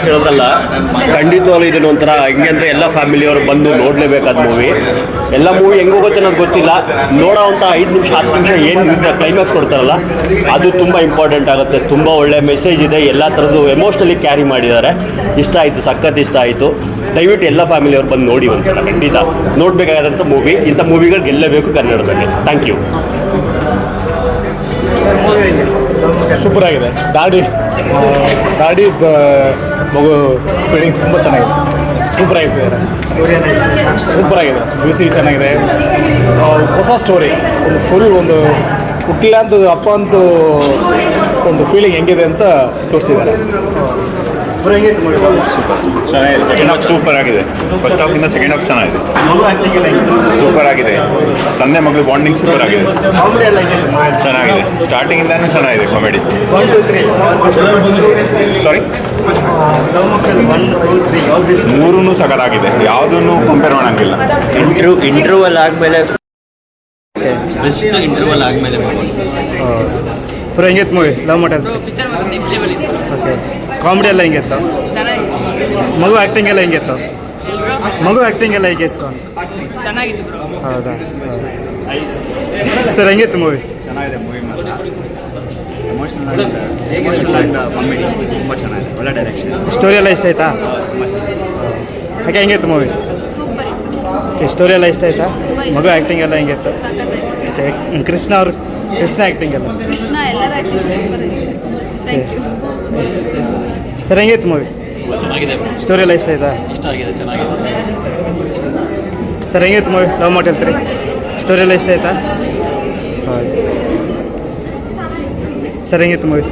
ಅಂತ ಹೇಳಿದ್ರಲ್ಲ, ಖಂಡಿತವಾಗ್ಲೂ ಇದನ್ನು ಒಂಥರ ಹೆಂಗೆ ಅಂದರೆ ಎಲ್ಲ ಫ್ಯಾಮಿಲಿಯವರು ಬಂದು ನೋಡಲೇಬೇಕಾದ ಮೂವಿ. ಎಲ್ಲ ಮೂವಿ ಹೆಂಗೆ ಹೋಗುತ್ತೆ ಅನ್ನೋದು ಗೊತ್ತಿಲ್ಲ, ನೋಡೋ ಅಂತ 5 ನಿಮಿಷ 10 ನಿಮಿಷ ಏನು ಕ್ಲೈಮ್ಯಾಕ್ಸ್ ಕೊಡ್ತಾರಲ್ಲ ಅದು ತುಂಬ ಇಂಪಾರ್ಟೆಂಟ್ ಆಗುತ್ತೆ. ತುಂಬ ಒಳ್ಳೆ ಮೆಸೇಜ್ ಇದೆ, ಎಲ್ಲ ಥರದ್ದು ಎಮೋಷ್ನಲಿ ಕ್ಯಾರಿ ಮಾಡಿದ್ದಾರೆ. ಇಷ್ಟ ಆಯಿತು, ಸಖತ್ ಇಷ್ಟ ಆಯಿತು. ದಯವಿಟ್ಟು ಎಲ್ಲ ಫ್ಯಾಮಿಲಿಯವ್ರು ಬಂದು ನೋಡಿ ಒಂದ್ಸಲ, ಖಂಡಿತ ನೋಡಬೇಕಾದಂಥ ಮೂವಿ. ಇಂಥ ಮೂವಿಗಳು ಗೆಲ್ಲಬೇಕು ಕನ್ನಡದಲ್ಲಿ. Thank you. ಸೂಪರ್ ಆಗಿದೆ. ದಾಡಿ ಮಗು ಫೀಲಿಂಗ್ಸ್ ತುಂಬ ಚೆನ್ನಾಗಿದೆ. ಸೂಪರ್ ಆಗಿದೆ. ಮ್ಯೂಸಿಕ್ ಚೆನ್ನಾಗಿದೆ. ಹೊಸ ಸ್ಟೋರಿ, ಒಂದು ಫುಲ್ ಒಂದು ಹುಟ್ಟಿಲ್ಲ ಅಂತ ಅಪ್ಪ ಅಂತೂ ಒಂದು ಫೀಲಿಂಗ್ ಹೆಂಗಿದೆ ಅಂತ ತೋರಿಸಿದ್ದಾರೆ. ಸೂಪರ್ ಚೆನ್ನಾಗಿದೆ. ಸೆಕೆಂಡ್ ಹಾಫ್ ಸೂಪರ್ ಆಗಿದೆ. ಫಸ್ಟ್ ಹಾಫ್ಗಿಂತ ಸೆಕೆಂಡ್ ಹಾಫ್ ಚೆನ್ನಾಗಿದೆ. ಸೂಪರ್ ಆಗಿದೆ. ತಂದೆ ಮಗಳು ಬಾಂಡಿಂಗ್ ಸೂಪರ್ ಆಗಿದೆ. ಚೆನ್ನಾಗಿದೆ. ಸ್ಟಾರ್ಟಿಂಗಿಂದಾನು ಚೆನ್ನಾಗಿದೆ ಕಾಮಿಡಿ. ಸಾರಿ, 3 ಸಖತ್ತಾಗಿದೆ. ಯಾವುದನ್ನು ಕಂಪೇರ್ ಮಾಡೋಂಗಿಲ್ಲ. ಇಂಟರ್ವಲ್ ಆದಮೇಲೆ ಬೆಸ್ಟ್ ಇಂಟರ್ವಲ್ ಆದಮೇಲೆ ಪುರ ಹೆಂಗಿತ್ತು ಮೂವಿ? ಲವ್ ಮಾಡೋದು ಓಕೆ. ಕಾಮಿಡಿ ಎಲ್ಲ ಹೆಂಗಿತ್ತು? ಮಗು ಆ್ಯಕ್ಟಿಂಗ್ ಎಲ್ಲ ಹೆಂಗಿತ್ತು? ಹೇಗಿತ್ತು? ಹೌದಾ? ಸರ್ ಹೆಂಗಿತ್ತು ಮೂವಿ? ಚೆನ್ನಾಗಿದೆ ಮೂವಿ. ಎಮೋಷನಲ್ ಕಾಮಿಡಿ ತುಂಬ ಚೆನ್ನಾಗಿದೆ. ಒಳ್ಳೆ ಡೈರೆಕ್ಷನ್. ಸ್ಟೋರಿ ಎಲ್ಲ ಇಷ್ಟ ಆಯ್ತಾ? ಹಾಗೆ ಹೆಂಗಿತ್ತು ಮೂವಿ? ಓಕೆ. ಸ್ಟೋರಿ ಎಲ್ಲ ಇಷ್ಟ ಆಯ್ತಾ? ಮಗು ಆ್ಯಕ್ಟಿಂಗ್ ಎಲ್ಲ ಹೆಂಗಿತ್ತು? ಕೃಷ್ಣ ಆ್ಯಕ್ಟಿಂಗ್ ಎಲ್ಲ ಸರ್ ಹೆಂಗಿತ್ತು ಮೂವಿ? ಚೆನ್ನಾಗಿದೆ. ಸ್ಟೋರಿ ಎಲ್ಲ ಇಷ್ಟ ಆಯ್ತಾ? ಇಷ್ಟ ಆಗಿದೆ, ಚೆನ್ನಾಗಿದೆ. ಸರ್ ಹೆಂಗಿತ್ತು ಮೂವಿ? ಲವ್ ಮಾಡ್ತೀನಿ ಸರಿ. ಸ್ಟೋರಿ ಎಲ್ಲ ಇಷ್ಟ ಆಯ್ತಾ? ಸರ್ ಹೆಂಗಿತ್ತು ಮೂವಿ?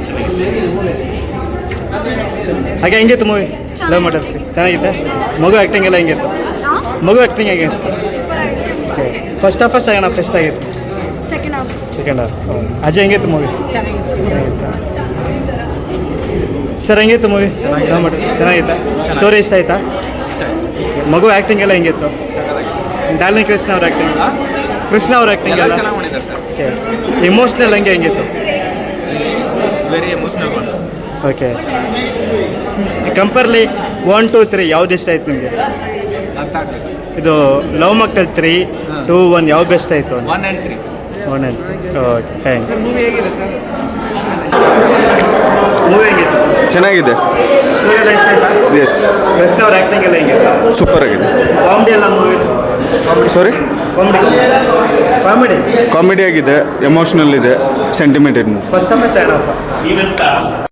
ಹಾಗೆ ಹೆಂಗಿತ್ತು ಮೂವಿ? ಲವ್ ಮಾಡೋದು ಚೆನ್ನಾಗಿದೆ. ಮಗು ಆ್ಯಕ್ಟಿಂಗ್ ಎಲ್ಲ ಹೆಂಗಿತ್ತು? ಹೇಗೆ ಇಷ್ಟ? Okay. First half second half ಎಷ್ಟಾಗಿತ್ತು? Second half. ಅಜಯ್ ಹೆಂಗಿತ್ತು ಮೂವಿ? ಸರ್ ಹೆಂಗಿತ್ತು ಮೂವಿ? ಲವ್ ಮಾಡೋದು ಚೆನ್ನಾಗಿತ್ತಾ? ಸ್ಟೋರಿ ಇಷ್ಟ ಆಯ್ತಾ? ಮಗು ಆ್ಯಕ್ಟಿಂಗ್ ಎಲ್ಲ ಹೆಂಗಿತ್ತು? ಡಾರ್ಲಿಂಗ್ ಕೃಷ್ಣ ಅವ್ರ ಆ್ಯಕ್ಟಿಂಗ್ ಎಲ್ಲ ಓಕೆ. ಇಮೋಷ್ನಲ್ ಹೆಂಗಿತ್ತು? Very emotional. ಓಕೆ. ಕಂಪೇರ್ಲಿ 1, 2, 3 ಯಾವ್ದು ಇಷ್ಟ ಆಯ್ತು ನಿಮಗೆ? ಇದು ಲವ್ ಮಕ್ಕಳು 3, 2, 1 ಯಾವ ಬೆಸ್ಟ್ ಆಯಿತು? 1 and 3. Okay. Thank you. Movie ಹೇಗಿದೆ ಸರ್? ಮೂವಿ ಹೆಂಗಿತ್ತು? ಚೆನ್ನಾಗಿದೆ. ಸ್ಟೋರಿ ಎಲ್ಲ ಇಷ್ಟ ಆಯ್ತಾ? ಎಸ್. ಕೃಷ್ಣ ಅವ್ರ ಆ್ಯಕ್ಟಿಂಗ್ ಎಲ್ಲ ಹೆಂಗಿತ್ತು? ಸೂಪರ್ ಆಗಿದೆ. ಕಾಮಿಡಿ ಎಲ್ಲ ಮೂವಿ? ಸಾರಿ, ಕಾಮಿಡಿ ಕಾಮಿಡಿ ಆಗಿದೆ, ಎಮೋಷ್ನಲ್ ಇದೆ, sentimented movie. First half second half?